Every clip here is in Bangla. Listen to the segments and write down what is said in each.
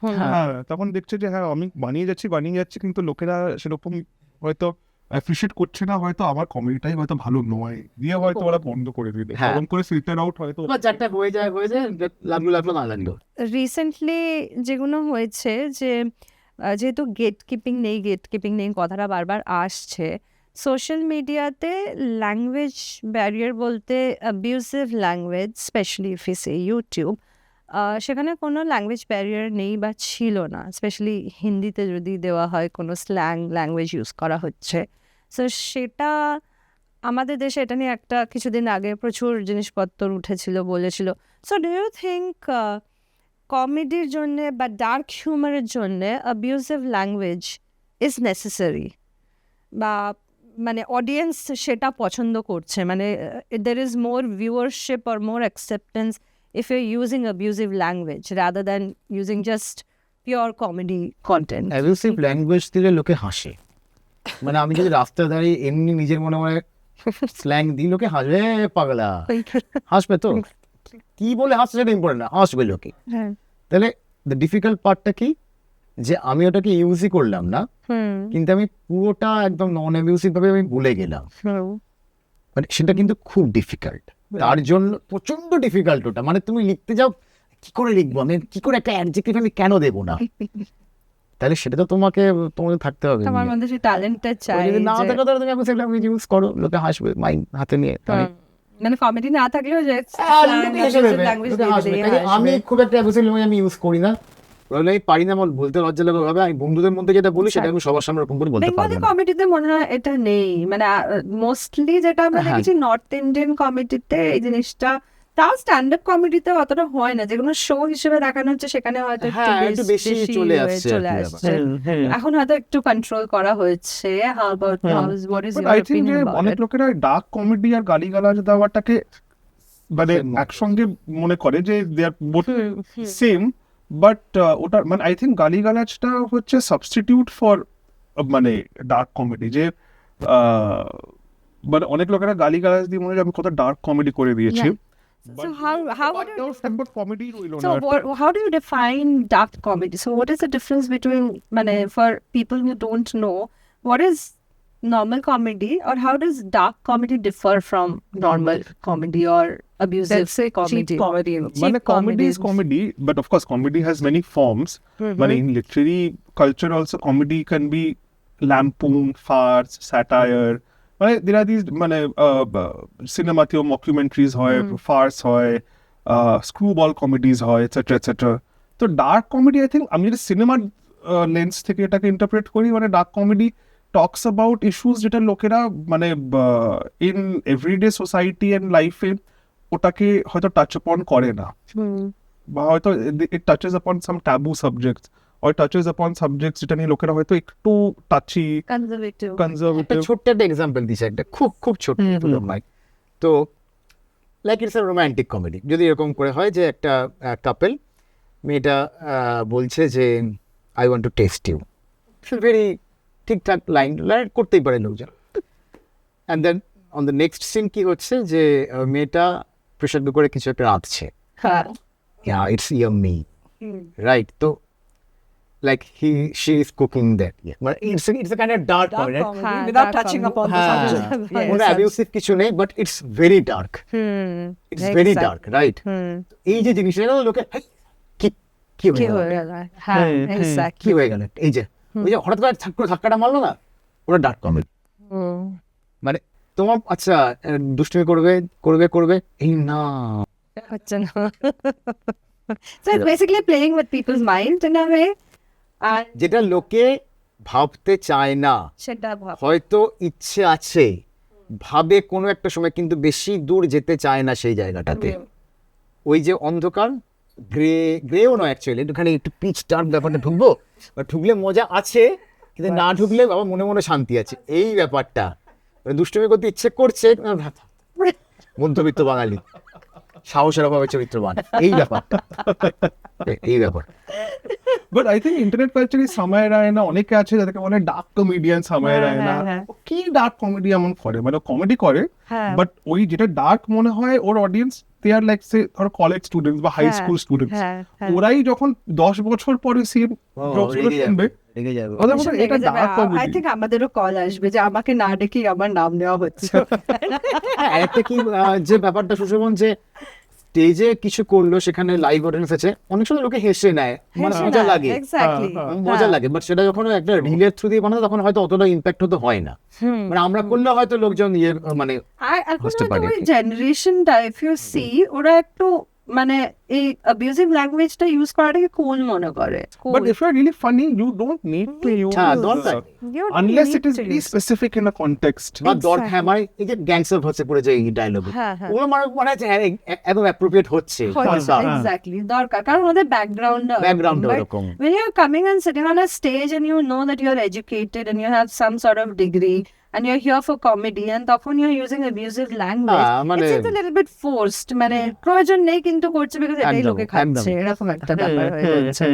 হ্যাঁ, তখন দেখছে যে হ্যাঁ আমি বানিয়ে যাচ্ছি কিন্তু লোকেরা সেরকম হয়তো অ্যাপ্রিসিয়েট করছে না, হয়তো আমার কমেডিটাই হয়তো ভালো নয়, দিয়ে হয়তো ওরা বন্ধ করে দিল, হ্যাঁ। এরকম করে ফিল্টার আউট হয়তো। বা চারটা হয়ে যায় লাগলো না লাগলো। রিসেন্টলি যেগুলো হয়েছে যে যেহেতু গেট কিপিং নেই কথাটা বারবার আসছে সোশ্যাল মিডিয়াতে, ল্যাঙ্গুয়েজ ব্যারিয়ার বলতে abusive language, specially if is YouTube, সেখানে কোনো ল্যাঙ্গুয়েজ ব্যারিয়ার নেই বা ছিল না, স্পেশালি হিন্দিতে যদি দেওয়া হয় কোনো স্ল্যাং ল্যাঙ্গুয়েজ ইউজ করা হচ্ছে। সো সেটা আমাদের দেশে এটা নিয়ে একটা কিছুদিন আগে প্রচুর জিনিসপত্র উঠেছিল, বলেছিল। সো ডু ইউ থিঙ্ক কমেডির জন্যে বা ডার্ক হিউমারের জন্যে অ্যাবিউসিভ ল্যাঙ্গুয়েজ ইজ নেসেসারি, বা মানে অডিয়েন্স সেটা পছন্দ করছে, মানে there is more viewership or more acceptance if you using abusive language rather than using just pure comedy content? Abusive language দিলে লোকে হাসে, মানে আমি যদি রাস্তায় দাঁড়িয়ে এমনি নিজের মনে মনে স্ল্যাং দিই লোকে হাসবে, পাগলা হাসবে তো, কি বলে হাসছে সেটা ইম্পর্টেন্ট না, হাসবে লোকে। হ্যাঁ, তাহলে দ্য ডিফিকাল্ট পার্টটা কি, যে আমি ওটাকে ইউজই করলাম না, কিন্তু আমি পুরোটা একদম নন অ্যাবিউসিভ ভাবে আমি ভুলে গেলাম, মানে সেটা কিন্তু খুব ডিফিকাল্ট। তার জন্য প্রচন্ড ডিফিকাল্ট ওটা, মানে তুমি লিখতে যাও কি করে লিখবো আমি, কি করে একটা অ্যাডজেক্টিভ আমি কেন দেবো না, তাহলে সেটা তো তোমাদের থাকতে হবে। তোমার মধ্যে সেই ট্যালেন্টটা চাই, যদি না যে- থাকো তাহলে তুমি অ্যাবিউসিভ ল্যাঙ্গুয়েজ ইউজ করো, লোকে হাসবে মাইন্ড হাতে নিয়ে। মানে কমেডি না থাকলেও যে লোকে হেসে দেবে, লোকে হাসবে। কাজে আমি খুব একটা অ্যাবিউসিভ ল্যাঙ্গুয়েজ আমি ইউজ করি না, বলে আমি পারি না, আমার বলতে লজ্জা লাগে ভাবে, আমি বন্ধুদের মধ্যে যেটা বলি সেটা আমি সবার সামনে ওরকম করে বলতে পারবো বেঙ্গলি না। কমেডিতে মনে হয় এটা নেই, মানে মোস্টলি যেটা আমরা হ্যাঁ। দেখেছি নর্থ ইন্ডিয়ান কমেডিতে এই জিনিসটা, তাও স্ট্যান্ড আপ কমেডিতে অতটা হয় না, যেগুলো শো হিসেবে দেখানো হচ্ছে সেখানে হয়তো হ্যাঁ, একটু বেশি চলে আসছে আর কি আসছে। ব্যাপারটা। এখন হয়তো একটু কন্ট্রোল করা হয়েছে। How about what is your I think যে অপিনিয়ন অনেক অ্যাবাউট লোকেরা ডার্ক কমেডি আর গালিগালাজ দেওয়াটাকে মানে একসঙ্গে মনে করে যে দে আর বোথ সেম, বাট ওটা মানে আই থিঙ্ক গালিগালাজটা হচ্ছে সাবস্টিটিউট ফর মানে ডার্ক কমেডি, যে মানে অনেক লোকেরা গালিগালাজ দিয়ে মনে হয় আমি কত ডার্ক কমেডি করে দিয়েছি। So how would you comedy রইল So না। how do you define dark comedy? So what is the difference between, for people who don't know, what is normal comedy, or how does dark comedy differ from normal comedy or abusive Let's say comedy? cheap comedy. মানে comedy is comedy, but of course comedy has many forms. But in literary culture also comedy can be lampoon, farce, satire. মানে there are these মানে সিনেমাতেও মকিউমেন্টারিজ হয়, ফার্স হয়, স্ক্রুবল কমেডিজ হয়, এটসেট্রা এটসেট্রা। তো ডার্ক কমেডি আই থিঙ্ক আমি যদি সিনেমার লেন্স থেকে এটাকে ইন্টারপ্রেট করি, মানে dark comedy talks about issues যেটা লোকেরা মানে ইন এভরিডে সোসাইটি অ্যান্ড লাইফে ওটাকে হয়তো টাচ আপন করে না, বা হয়তো it touches upon some taboo subjects, or touches upon subjects যেটা নিয়ে লোকেরা হয়তো একটু টাচি, Conservative. একটা কনজারভেটিভ। ছোট্ট একটা এক্সাম্পল দিছে, একটা খুব খুব ছোট্ট লাইক, তো like it's a romantic comedy. যদি এরকম করে হয় যে একটা কাপল, মেয়েটা বলছে যে I want to test you, very ঠিকঠাক লাইন করতেই পারে লোকজন। And then on the next scene কি হচ্ছে যে মেয়েটা প্রেশার কুকারে কিছু একটা রাঁধছে, ইটস ইয়াম্মি, রাইট? তো like she is cooking that, but it's a kind of dark comedy, right? comedy. Without dark touching comedy. upon the হ্যাঁ, subject. Yes. কোনো অ্যাবিউসিভ কিছু নেই, but it's very dark, it's very dark, right? এই যে জিনিসটা লোকে "হেই, কি কি কি হয়ে হয়ে গেল? গেল? হ্যাঁ, কি exactly. হয়ে গেল? এই যে ওই যে হঠাৎ করে ধাক্কাটা মারলো না, ওটা ডার্ক কমেডি। মানে তোমার আচ্ছা দুষ্টুমি করবে এই না, হচ্ছে না। So it's basically playing with people's mind in a way, and যেটা লোকে ভাবতে চায় না, সেটা ভাব। হয়তো ইচ্ছে আছে, ভাবে কোনো একটা সময়, কিন্তু বেশি দূর যেতে চায় না সেই জায়গাটাতে। ওই যে অন্ধকার, গ্রেও নয় অ্যাকচুয়ালি, একটুখানি একটু পিচ ডার্ক ব্যাপারটা ঢুকবো, বা ঢুকলে মজা আছে, কিন্তু না ঢুকলে বাবা মনে মনে শান্তি আছে, এই ব্যাপারটা। দুষ্টুমি করতে ইচ্ছে করছে, মধ্যবিত্ত বাঙালি, সাহসের অভাবে চরিত্রবান, এই ব্যাপারটা, এই ব্যাপার। বাট আই থিঙ্ক ইন্টারনেট কালচারে সামায় রায়না অনেকে আছে যাদেরকে বলে ডার্ক কমেডিয়ান সামায় রায়না। হ্যাঁ। কি ডার্ক কমেডি এমন করে, মানে কমেডি করে, হ্যাঁ। বাট ওই যেটা ডার্ক মনে হয় ওর audience they are like say ধরো কলেজ স্টুডেন্টস বা হাই হ্যাঁ, স্কুল স্টুডেন্টস, হ্যাঁ, হ্যাঁ। ওরাই যখন 10 বছর পরে সেম জবস গুলো শুনবে, রেগে যাবে। ওদের মধ্যে এটা ডার্ক আই কমেডি। থিঙ্ক আমাদেরও কল আসবে যে আমাকে না ডেকে আমার নাম নেওয়া হচ্ছে। হ্যাঁ, একটা কি যে ব্যাপারটা সুশোভন, যে স্টেজে কিছু করলো, সেখানে লাইভ অডিয়েন্স আছে, অনেক সময় লোকে হেসে নেয়, মানে মজা লাগে, এক্স্যাক্টলি, মজা লাগে, বাট সেটা যখন একটা রিলের থ্রু দিয়ে বানাতো তখন হয়তো অতটা ইম্প্যাক্ট হতো হয় না, মানে আমরা করলে হয়তো লোকজন মানে আর এখন বুঝতে হয়তো পারি ওই আর কি। জেনারেশনটা ইফ ইউ সি ওরা একটু মানে এই অ্যাবিউজিভ ল্যাঙ্গুয়েজটা ইউজ করাটাকে কুল মনে করে। But if you're really funny, you don't need to use হ্যাঁ, দরকার unless it is very specific in a context. বা দরকার, Exactly. হ্যাঁ, মানে এই যে গ্যাংস্টার হচ্ছে পুরো যে এই ডায়লগ, হ্যাঁ, হ্যাঁ। ওগুলো মনে হচ্ছে হ্যাঁ একদম অ্যাপ্রোপ্রিয়েট হচ্ছে, এক্স্যাক্টলি দরকার, কারণ ওদের ব্যাকগ্রাউন্ড ওরকম। when you're coming and sitting on a stage and you know that you're educated and you have some sort of degree and you're here for comedy and তখন you're using abusive language, মানে it seems a little bit forced, মানে প্রয়োজন নেই কিন্তু করছে because এটাই একদম, লোকে খাচ্ছে, একদম। এরকম একটা ব্যাপার হয়ে যাচ্ছে।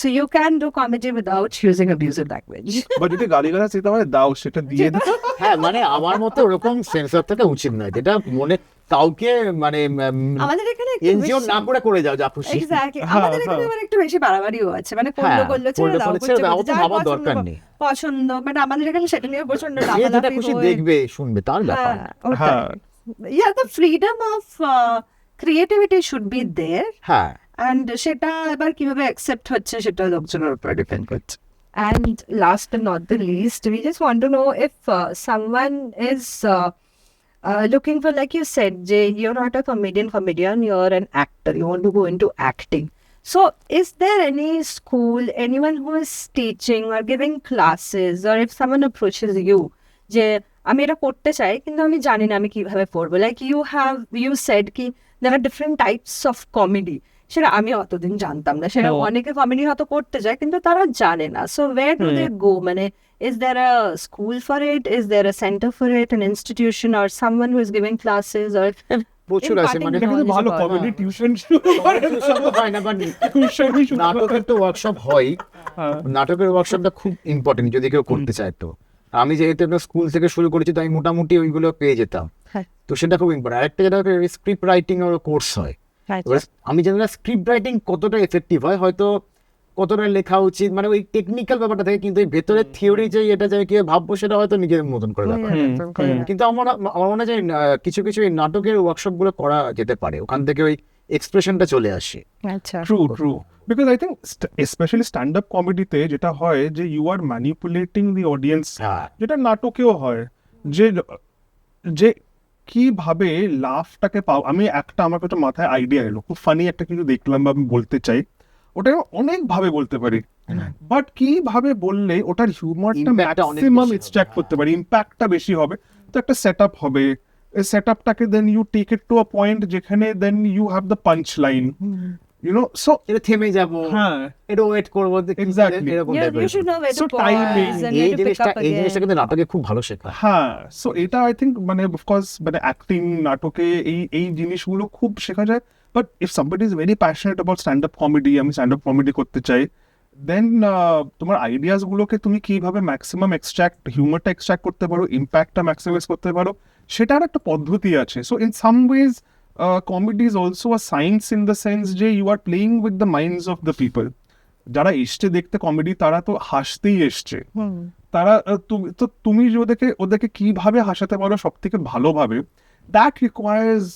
So you can do comedy without using abusive language. But যদি গালিগালাজ দিতে হয় দাও, সেটা দিয়ে দাও। হ্যাঁ, মানে আমার মতে ওরকম সেন্সর থাকা উচিত নয়, যেটা মনে কাউকে মানে আমাদের এখানে একটু এনজিও বেশি- না করে যাও যা খুশি। Exactly. হ্যাঁ, আমাদের এখানে হ্যাঁ। আবার একটু বেশি বাড়াবাড়িও আছে, মানে করলো হ্যাঁ, করলো ছেড়ে করলে দাও, ফলে করছে ছেড়ে দাও, করছে, তো যার ভাবার পছন্দ দরকার নেই। পছন্দ, বাট আমাদের এখানে সেটা নিয়ে প্রচন্ড যে যেটা লাফালাফি খুশি হয়ে- দেখবে শুনবে তার ব্যাপার। হ্যাঁ, ওটাই। হ্যাঁ। Yeah, the freedom of creativity should be there, হ্যাঁ, and সেটা এবার কিভাবে অ্যাকসেপ্ট হচ্ছে সেটা লোকজনের উপর ডিপেন্ড করছে। And last but not the least, we just want to know if someone is looking for, like you said, Jay, you're not a comedian, you're an actor, you want to go into acting. So is there any school, anyone who is teaching or giving classes, or if someone approaches you, যে আমি এটা করতে চাই কিন্তু আমি জানি না আমি কিভাবে করবো, like you said কি there are different types of comedy, সেটা আমি অতদিন জানতাম না, সেটা অনেকে কমেডি হয়তো করতে যায় কিন্তু তারা জানে না, so where do they go, মানে is there a school for it, is there a center for it, an institution or someone who is giving classes or প্রচুর আছে, মানে এটা কিন্তু knowledge ভালো about- কমেডি টিউশন শুরু করে। হয় না, বাট টিউশনই শুরু করে। নাটকের তো ওয়ার্কশপ হয়, হ্যাঁ। নাটকের ওয়ার্কশপটা খুব ইম্পর্টেন্ট যদি কেউ করতে চায়। তো আমি যেহেতু একটা স্কুল থেকে শুরু করেছি তো আমি মোটামুটি ওইগুলো পেয়ে যেতাম, হ্যাঁ। তো সেটা খুব ইম্পর্টেন্ট। আরেকটা যেটা স্ক্রিপ্ট রাইটিং এর কোর্স হয়, এবার আমি জানি না স্ক্রিপ্ট রাইটিং কতটা এফেক্টিভ হয়, হয়তো কতটা লেখা উচিত, মানে ওই টেকনিক্যাল ব্যাপারটা থাকে, কিন্তু এই ভেতরে থিওরি যে এটা যে কি ভাববো সেটা হয়তো নিজের মতন করে ব্যাপার। কিন্তু আমার মনে হয় যে কিছু কিছু এই নাটকের ওয়ার্কশপ গুলো করা যেতে পারে, ওখান থেকে ওই এক্সপ্রেশনটা চলে আসে। আচ্ছা, true because I think specially stand up কমেডিতে যেটা হয় যে you are manipulating the audience, হ্যাঁ, যেটা নাটকেও হয়, যে যে কিভাবে লাফটাকে পাও। আমি একটা আমার কাছে মাথায় আইডিয়া এলো, খুব ফানি একটা কিছু দেখলাম বা আমি বলতে চাই, ওটা অনেক ভাবে বলতে পারি, বাট কিভাবে বললে ওটার হিউমারটা Impact টা অনেক ম্যাক্সিমাম বেশি হবে। এক্সট্রাক্ট করতে পারি, ইম্প্যাক্টটা বেশি হবে। তো একটা সেট আপ হবে, সেট আপটাকে then you take it to a point যেখানে then you have the punch line, you know, so এটা থেমে যাবো, হ্যাঁ এটা ওয়েট করবো, Exactly. এরকম you টাইপের। should know where So to pause timing, and এই where to pick up জিনিসটা again. কিন্তু নাটকে খুব ভালো শেখা। হ্যাঁ, সো এটা আই থিঙ্ক মানে অফকোর্স মানে অ্যাক্টিং নাটকে এই জিনিসগুলো খুব শেখা যায়। But if somebody is very passionate about stand up comedy, আমি স্ট্যান্ড আপ কমেডি করতে চাই, দেন তোমার আইডিয়াস গুলোকে তুমি কিভাবে ম্যাক্সিমাম হিউমারটা এক্সট্রাক্ট করতে পারো, ইম্প্যাক্টটা ম্যাক্সিমাইজ করতে পারো, সেটার একটা পদ্ধতি আছে। So in some ways comedy is also a science in the sense যে you are playing with the minds of the people. যারা এসছে দেখতে কমেডি তারা তো হাসতেই এসছে, তারা তুমি যে ওদেরকে কিভাবে হাসাতে পারো সব থেকে ভালোভাবে, দ্যাট রিকোয়ার্স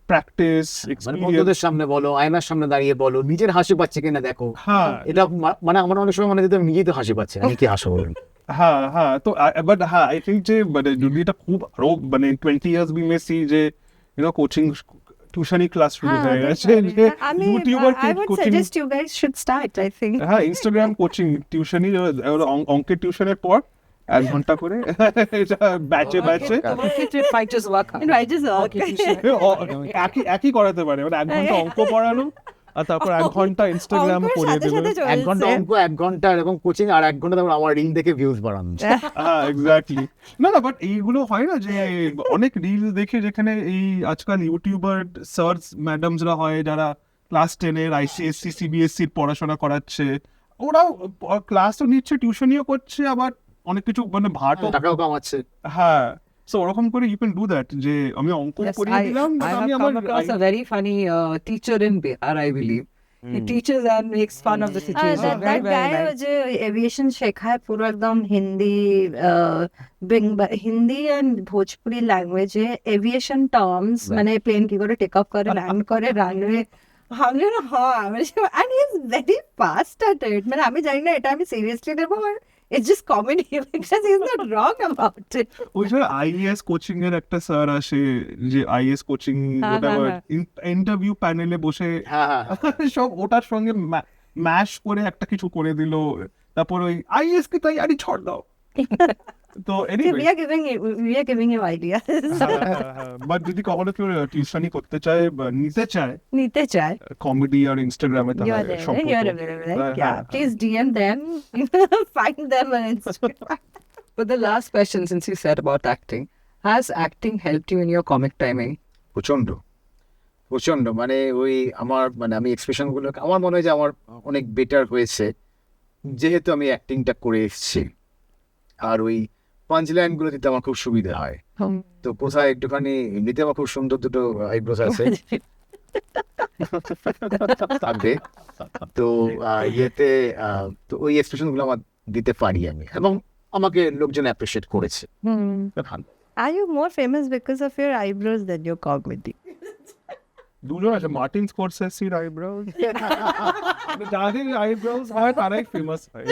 প্র্যাকটিস, মানে এক্সপেরিয়েন্স। বন্ধুদের সামনে বলো, আয়নার সামনে দাঁড়িয়ে বলো, নিজের হাসি পাচ্ছে কিনা দেখো। হ্যাঁ এটা মানে আমার অনেক সময় মনে হয় যে নিজেই তো হাসি পাচ্ছে, আমি কি হাসো বলুন। হ্যাঁ তো বাট হ্যাঁ আই থিঙ্ক যে মানে যদি এটা খুব আরো মানে 20 years we may see যে কোচিং টিউশনি ক্লাস শুরু হয়ে গেছে, যে YouTuber I would coaching, suggest you guys should start, I think. হ্যাঁ ইনস্টাগ্রাম কোচিং টিউশনি, অঙ্কের টিউশনের পর 1 ঘন্টা করে ব্যাচে তোমার ক্ষেত্রে fight is work hard. Right is work. একই করাতে পারে, মানে 1 ঘন্টা অঙ্ক পড়ানো আর তারপর 1 ঘন্টা ইনস্টাগ্রাম অঙ্কের পড়িয়ে সাথে দেবে। সাথে 1 ঘন্টা চলছে। অঙ্ক, 1 ঘন্টা এরকম কোচিং, আর 1 ঘন্টা তারপর আমার রিল দেখে ভিউজ বাড়ানো। হ্যাঁ এক্স্যাক্টলি। না বাট এইগুলো হয় না যে অনেক রিলস দেখে, যেখানে এই আজকাল ইউটিউবার স্যারস ম্যাডামসরা হয় যারা ক্লাস 10 এর আইসিএসসি সিবিএসসি পড়াশোনা করাচ্ছে, ওরাও ক্লাসও নিচ্ছে, টিউশনিও করছে, আবার অনেক কিছু মানে ভাটও, টাকাও কামাচ্ছে। হ্যাঁ So ওরকম করে you can do that যে আমি অঙ্ক Yes, করিয়ে দিলাম I but have আমি come আমার across a very funny teacher in Bihar, I believe. He teaches and makes fun of the situation. that Very, very guy nice. যে এভিয়েশন শেখায় পুরো একদম হিন্দি অ্যান্ড ভোজপুরি ল্যাঙ্গুয়েজে এভিয়েশন টার্মস মানে প্লেন কি করে টেক অফ করে ল্যান্ড করে রানওয়ে আমি না হ্যাঁ and he is very fast at it মানে আমি জানি না এটা আমি সিরিয়াসলি নেবো আর it's just comedy because he is not wrong about it ওই যে আইএস কোচিং এর একটা স্যার আসে যে আইএস কোচিং ইন্টারভিউ প্যানেলে বসে হ্যাঁ সব ওটার সঙ্গে ম্যাশ করে একটা কিছু করে দিল তারপর ওই আইএস কে তৈরি ছড় দাও তো anyway we are giving you ideas but যদি কখনো কেউ টিউশনই করতে চায় বা নিতে চায় নিতে চায় কমেডি আর ইনস্টাগ্রামে you are there you are available yeah please DM them find them on Instagram. But the last question, since you said about acting, has acting helped you in your comic timing? প্রচন্ড মানে ওই আমার মানে আমি এক্সপ্রেশন গুলো আমার মনে হয় যে আমার অনেক বেটার হয়েছে যেহেতু আমি অ্যাক্টিংটা করে এসেছি আর ওই পাঞ্চ লাইন গুলো দিতে আমার খুব সুবিধা হয় তো কোথায় একটুখানি এমনিতে আমার খুব সুন্দর দুটো আইব্রোস আছে থাকবে তো ইয়েতে তো ওই এক্সপ্রেশন গুলো আমার দিতে পারি আমি এবং আমাকে লোকজন অ্যাপ্রিশিয়েট করেছে ভালো Are you more famous because of your eyebrows than your comedy? দুজন আছে মার্টিন স্করসেসির আইব্রোজ যাদের আইব্রোজ হয় তারাই ফেমাস হয়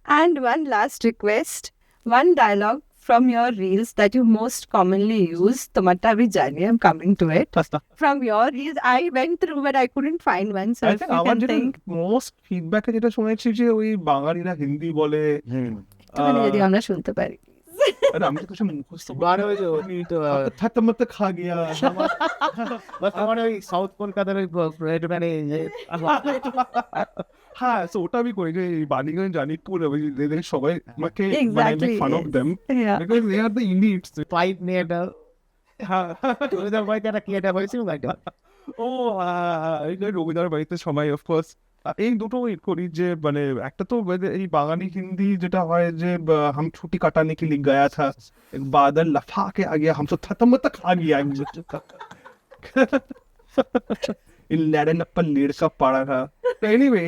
And one last request, one dialogue from your reels that you most commonly use. Tomatta bhi jani, I'm coming to it. From your reels, I went through but I couldn't find one. So if you আমার can যেটা think, মোস্ট ফিডব্যাকে যেটা শুনেছি যে ওই বাঙালিরা হিন্দি বলে একটুখানি যদি আমরা শুনতে পারি। আরে আমি তো কিছু মুখস্থ বার হয়ে যাবো তো থাকতে খা গিয়া আমার ওই সাউথ কলকাতার ওই মানে হ্যাঁ so ওটা আমি করি যে এই বালিগঞ্জ জানিপুর এদের সবাই আমাকে মানে Exactly, make fun of yes. them Yeah. because they are the elites five নিয়ে একটা হ্যাঁ কি এটা হয়েছিল একটা ও এই যে রবীন্দ্র বাড়িতে সবাই অফকোর্স এই দুটো করি যে মানে একটা তো এই বাঙালি হিন্দি যেটা হয় যে হাম ছুটি কাটানে के लिए गया था बादल लफा के आ गया हम तो खत्म तक आ गया इन लड़न पर लेड़ का पड़ा था तो एनीवे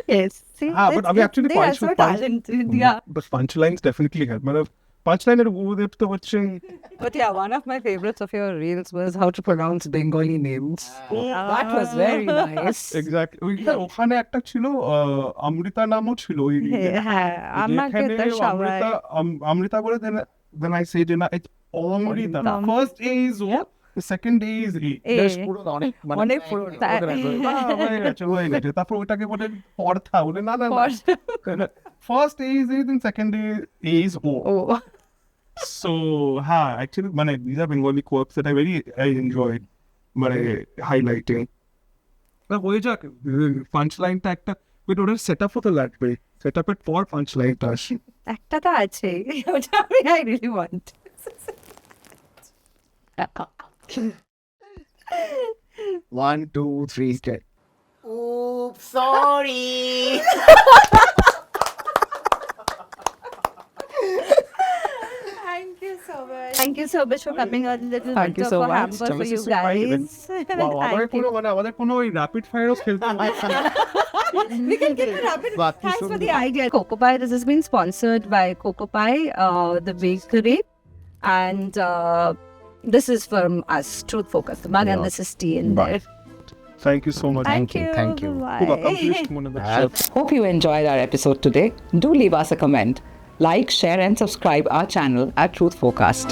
Yes. See, हाँ, but that's अभी it. actually They are so punch- talented. Yeah. but punchlines definitely help मतलब punchline গুরুদেব তো হচ্ছে But yeah, one of my favorites of your reels was how to pronounce Bengali names. That was very nice. Exactly ওখানে একটা ছিল অমৃতা নামও ছিল ওই হ্যাঁ আমাকে যেখানে তো সবাই অমৃতা বলে then I say যে না it's Amrita first A is O the second A is E এ, পুরো অনেক অনেক পুরো। হয়ে গেছে তারপর ওটাকে বলে পর্থা বলে না first A is E then second A is O ও so হ্যাঁ actually মানে these are Bengali quirks that I enjoy মানে highlighting হয়ে যাক পাঞ্চ লাইনটা একটা but ওটার সেট আপ হতে লাগবে সেট আপের পর পাঞ্চ লাইনটা আসে একটা তো আছে ওটা আমি I really want 1 2 3 step oops sorry Thank you so much for coming on little Thank you bit so of a much. hamper for you This is so fine. guys. আমাদের Thank you. আমাদের কোনো ওই র্যাপিড ফায়ারও খেলতে হয় We can get a rapid. বাকি Thanks for সব the idea. Coco Pie. This has been sponsored by Coco Pie, the bakery, and this is from us, Truth Focus, the mug, and this is tea in there. Thank you so much Thank you. thank you. খুব Bye. accomplished মনে হচ্ছে Hope you enjoyed our episode today. Do leave us a comment, like, share, and subscribe our channel at Truth Forecast.